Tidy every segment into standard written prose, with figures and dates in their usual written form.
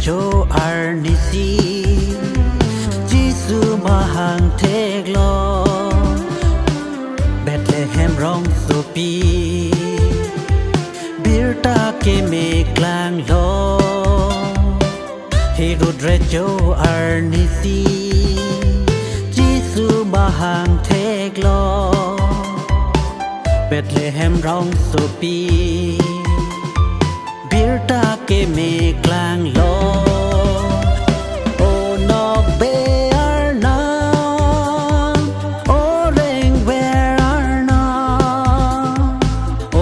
cho arnisi Giêsu mà hàng thế lo Bethlehem rong sopi Bir ta ke me klang lo Herod re cho arnisi Giêsu mà hàng thế lo Bethlehem rong sopi Bir ta ke me klang lo O Nokbe Arnam O Rongpi Arnam O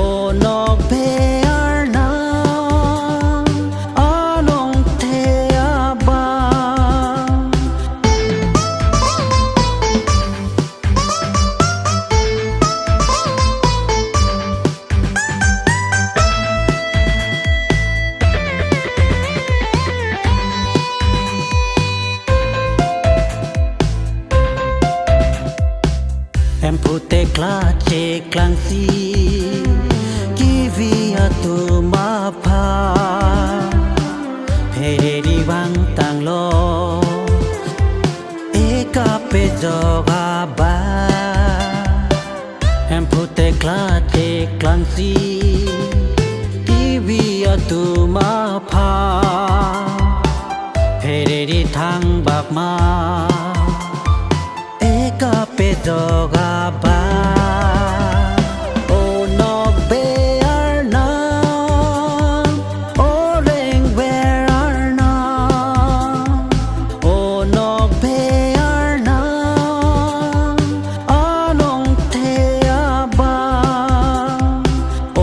Nokbe Arnam Anong te abang Em pute kla che klang si Kivi atu ma pa Pere di wang tang lo Eka pe joga ba Em pute kla che klang si Kivi atu ma pa Pere di thang bak ma Karbi joga ba O Nokbe Arnam O Rongpi Arnam O Nokbe Arnam Anong te abang O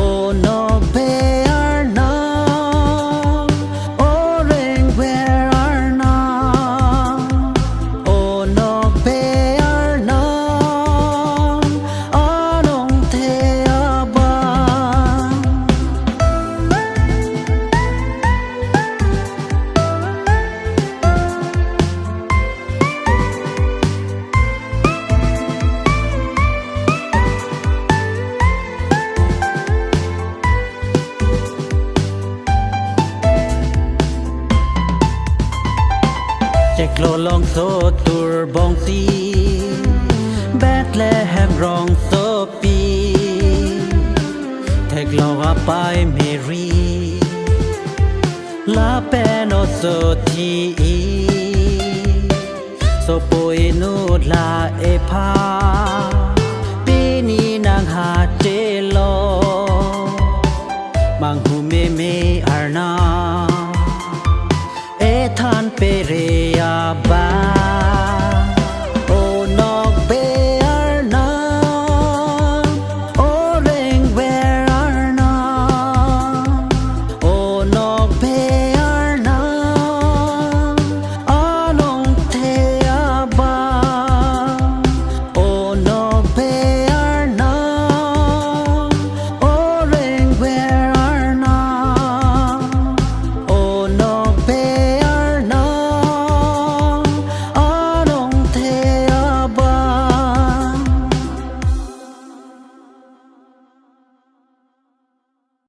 Nokbe Arnam O Rongpi Arnam O Nokbe Check lo long so tur bong si Bethlehem rong so pi Take lo apai Mary La peno so ti So poi nu la e pa Pini nang ha che